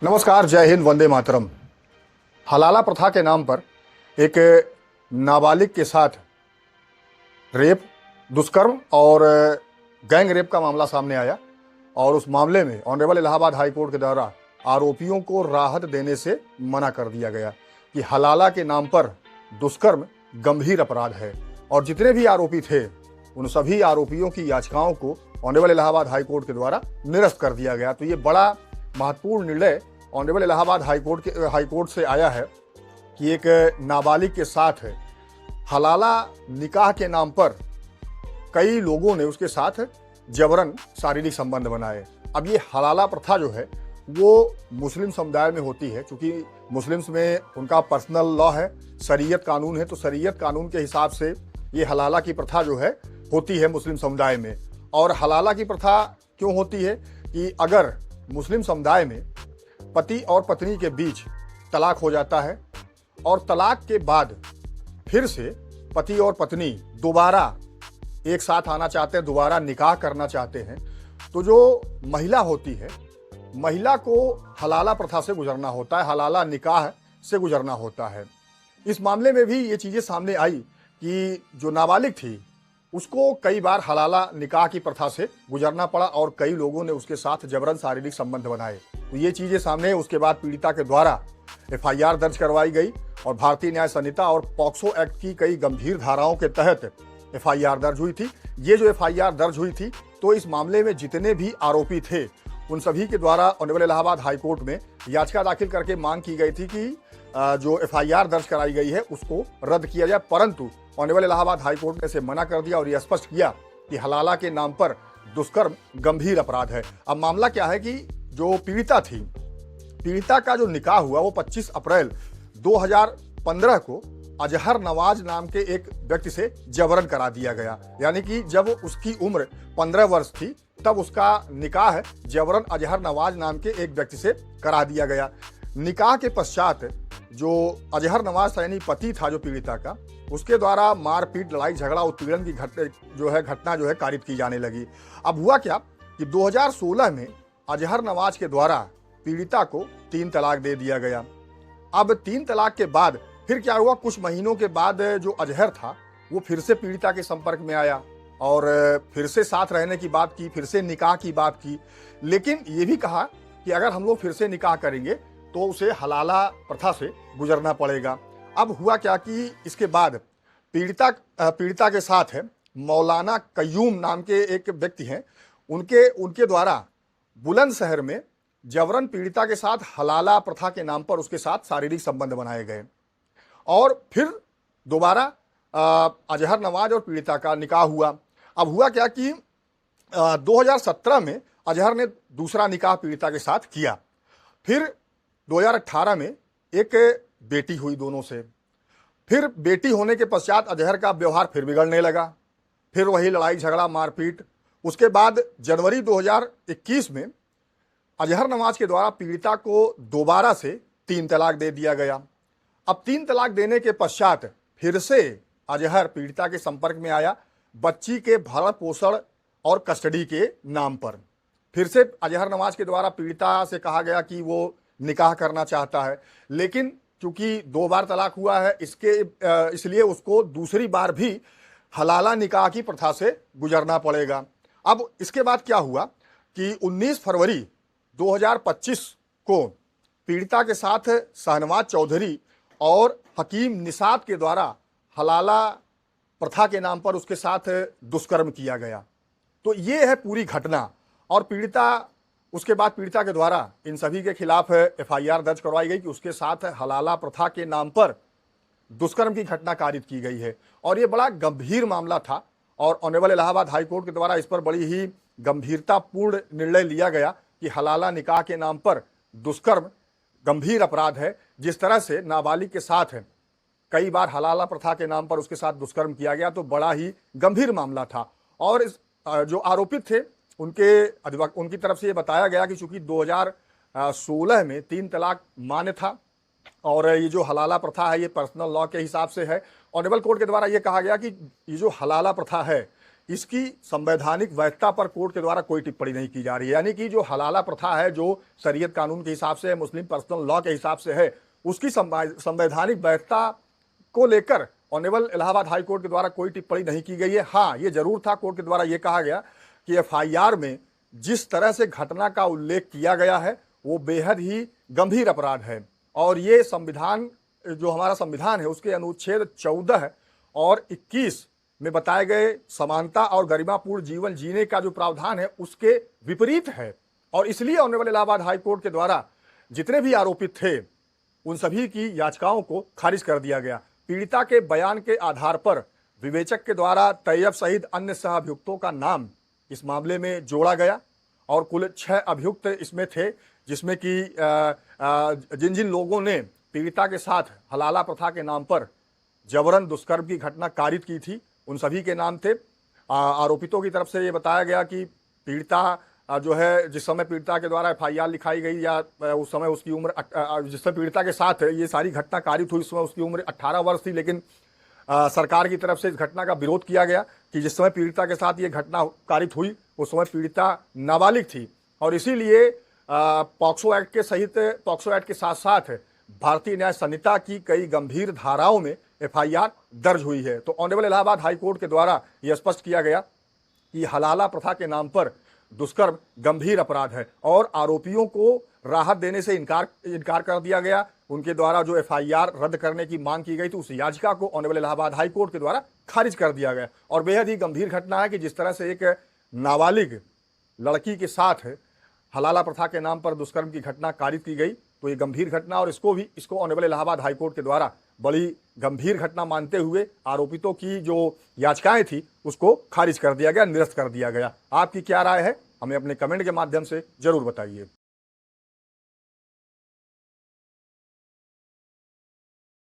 नमस्कार, जय हिंद, वंदे मातरम। हलाला प्रथा के नाम पर एक नाबालिग के साथ रेप, दुष्कर्म और गैंग रेप का मामला सामने आया और उस मामले में ऑनरेबल इलाहाबाद हाई कोर्ट के द्वारा आरोपियों को राहत देने से मना कर दिया गया कि हलाला के नाम पर दुष्कर्म गंभीर अपराध है और जितने भी आरोपी थे उन सभी आरोपियों की याचिकाओं को ऑनरेबल इलाहाबाद हाई कोर्ट के द्वारा निरस्त कर दिया गया। तो ये बड़ा महत्वपूर्ण निर्णय ऑनरेबल इलाहाबाद हाई कोर्ट से आया है कि एक नाबालिग के साथ हलाला निकाह के नाम पर कई लोगों ने उसके साथ जबरन शारीरिक संबंध बनाए। अब ये हलाला प्रथा जो है वो मुस्लिम समुदाय में होती है, क्योंकि मुस्लिम्स में उनका पर्सनल लॉ है, शरीयत कानून है, तो शरीयत कानून के हिसाब से ये हलाला की प्रथा जो है होती है मुस्लिम समुदाय में। और हलाला की प्रथा क्यों होती है कि अगर मुस्लिम समुदाय में पति और पत्नी के बीच तलाक हो जाता है और तलाक के बाद फिर से पति और पत्नी दोबारा एक साथ आना चाहते हैं, दोबारा निकाह करना चाहते हैं, तो जो महिला होती है, महिला को हलाला प्रथा से गुजरना होता है, हलाला निकाह से गुजरना होता है। इस मामले में भी ये चीज़ें सामने आई कि जो नाबालिग थी उसको कई बार हलाला निकाह की प्रथा से गुजरना पड़ा और कई लोगों ने उसके साथ जबरन शारीरिक संबंध बनाए। तो ये चीज़ें सामने, उसके बाद पीड़िता के द्वारा एफआईआर दर्ज करवाई गई और भारतीय न्याय संहिता और पॉक्सो एक्ट की कई गंभीर धाराओं के तहत एफआईआर दर्ज हुई थी। ये जो एफआईआर दर्ज हुई थी तो इस मामले में जितने भी आरोपी थे उन सभी के द्वारा ऑनरेबल इलाहाबाद हाई कोर्ट में याचिका दाखिल करके मांग की गई थी कि जो एफआईआर दर्ज कराई गई है उसको रद्द किया जाए, परंतु ऑनरेबल इलाहाबाद हाई कोर्ट ने इसे मना कर दिया और यह स्पष्ट किया कि हलाला के नाम पर दुष्कर्म गंभीर अपराध है। अब मामला क्या है कि जो पीड़िता थी, पीड़िता का जो निकाह हुआ वो 25 अप्रैल 2015 को अजहर नवाज नाम के एक व्यक्ति से जबरन करा दिया गया। यानी कि जब उसकी उम्र 15 वर्ष थी तब उसका निकाह जबरन अजहर नवाज नाम के एक व्यक्ति से करा दिया गया। निकाह के पश्चात जो अजहर नवाज यानी पति था जो पीड़िता का, उसके द्वारा मारपीट, लड़ाई झगड़ा, उत्पीड़न की घटना जो है कारित की जाने लगी। अब हुआ क्या कि 2016 में अजहर नवाज के द्वारा पीड़िता को 3 तलाक दे दिया गया। अब 3 तलाक के बाद फिर क्या हुआ, कुछ महीनों के बाद जो अजहर था वो फिर से पीड़िता के संपर्क में आया और फिर से साथ रहने की बात की, फिर से निकाह की बात की, लेकिन ये भी कहा कि अगर हम लोग फिर से निकाह करेंगे तो उसे हलाला प्रथा से गुजरना पड़ेगा। अब हुआ क्या कि इसके बाद पीड़िता के साथ है मौलाना कयूम नाम के एक व्यक्ति हैं, उनके द्वारा बुलंदशहर में जबरन पीड़िता के साथ हलाला प्रथा के नाम पर उसके साथ शारीरिक संबंध बनाए गए और फिर दोबारा अजहर नवाज और पीड़िता का निकाह हुआ। अब हुआ क्या कि 2017 में अजहर ने दूसरा निकाह पीड़िता के साथ किया, फिर 2018 में एक बेटी हुई दोनों से, फिर बेटी होने के पश्चात अजहर का व्यवहार फिर बिगड़ने लगा, फिर वही लड़ाई झगड़ा मारपीट। उसके बाद जनवरी 2021 में अजहर नवाज के द्वारा पीड़िता को दोबारा से 3 तलाक दे दिया गया। अब 3 तलाक देने के पश्चात फिर से अजहर पीड़िता के संपर्क में आया, बच्ची के भरण पोषण और कस्टडी के नाम पर। फिर से अजहर नवाज के द्वारा पीड़िता से कहा गया कि वो निकाह करना चाहता है, लेकिन चूंकि 2 बार तलाक हुआ है इसलिए उसको दूसरी बार भी हलाला निकाह की प्रथा से गुजरना पड़ेगा। अब इसके बाद क्या हुआ कि 19 फरवरी 2025 को पीड़िता के साथ शाहनवाज चौधरी और हकीम निषाद के द्वारा हलाला प्रथा के नाम पर उसके साथ दुष्कर्म किया गया। तो ये है पूरी घटना और उसके बाद पीड़िता के द्वारा इन सभी के खिलाफ एफआईआर दर्ज करवाई गई कि उसके साथ हलाला प्रथा के नाम पर दुष्कर्म की घटना कारित की गई है और ये बड़ा गंभीर मामला था और ऑनरेबल इलाहाबाद हाई कोर्ट के द्वारा इस पर बड़ी ही गंभीरतापूर्ण निर्णय लिया गया कि हलाला निकाह के नाम पर दुष्कर्म गंभीर अपराध है। जिस तरह से नाबालिग के साथ कई बार हलाला प्रथा के नाम पर उसके साथ दुष्कर्म किया गया तो बड़ा ही गंभीर मामला था और जो आरोपित थे उनकी तरफ से ये बताया गया कि चूंकि 2016 में 3 तलाक मान्य था और ये जो हलाला प्रथा है ये पर्सनल लॉ के हिसाब से है। ऑनरेबल कोर्ट के द्वारा ये कहा गया कि ये जो हलाला प्रथा है इसकी संवैधानिक वैधता पर कोर्ट के द्वारा कोई टिप्पणी नहीं की जा रही है। यानी कि जो हलाला प्रथा है, जो शरीयत कानून के हिसाब से, मुस्लिम पर्सनल लॉ के हिसाब से है, उसकी संवैधानिक वैधता को लेकर ऑनरेबल इलाहाबाद हाई कोर्ट के द्वारा कोई टिप्पणी नहीं की गई है। हाँ, ये जरूर था, कोर्ट के द्वारा ये कहा गया कि एफआईआर में जिस तरह से घटना का उल्लेख किया गया है वो बेहद ही गंभीर अपराध है, और ये संविधान, जो हमारा संविधान है, उसके अनुच्छेद 14 और 21 में बताए गए समानता और गरिमापूर्ण जीवन जीने का जो प्रावधान है उसके विपरीत है। और इसलिए ऑनरेबल इलाहाबाद हाई कोर्ट के द्वारा जितने भी आरोपित थे उन सभी की याचिकाओं को खारिज कर दिया गया। पीड़िता के बयान के आधार पर विवेचक के द्वारा तैयब सहित अन्य सह अभियुक्तों का नाम इस मामले में जोड़ा गया, और कुल 6 अभियुक्त इसमें थे, जिसमें कि जिन जिन लोगों ने पीड़िता के साथ हलाला प्रथा के नाम पर जबरन दुष्कर्म की घटना कारित की थी, उन सभी के नाम थे। आरोपितों की तरफ से ये बताया गया कि पीड़िता जो है, जिस समय पीड़िता के द्वारा एफआईआर लिखाई गई या उस समय उसकी उम्र, जिस समय पीड़िता के साथ ये सारी घटना कारित हुई, उस समय उसकी उम्र 18 वर्ष थी, लेकिन सरकार की तरफ से इस घटना का विरोध किया गया कि जिस समय पीड़िता के साथ ये घटना कारित हुई उस समय पीड़िता नाबालिग थी, और इसीलिए पॉक्सो एक्ट के साथ साथ भारतीय न्याय संहिता की कई गंभीर धाराओं में एफआईआर दर्ज हुई है। तो ऑनरेबल इलाहाबाद हाई कोर्ट के द्वारा यह स्पष्ट किया गया कि हलाला प्रथा के नाम पर दुष्कर्म गंभीर अपराध है, और आरोपियों को राहत देने से इनकार कर दिया गया। उनके द्वारा जो एफआईआर रद्द करने की मांग की गई थी उस याचिका को ऑनरेबल इलाहाबाद हाई कोर्ट के द्वारा खारिज कर दिया गया। और बेहद ही गंभीर घटना है कि जिस तरह से एक नाबालिग लड़की के साथ हलाला प्रथा के नाम पर दुष्कर्म की घटना कारित की गई, तो ये गंभीर घटना, और इसको ऑनरेबल इलाहाबाद हाई कोर्ट के द्वारा बड़ी गंभीर घटना मानते हुए आरोपितों की जो याचिकाएं थी उसको खारिज कर दिया गया, निरस्त कर दिया गया। आपकी क्या राय है, हमें अपने कमेंट के माध्यम से जरूर बताइए।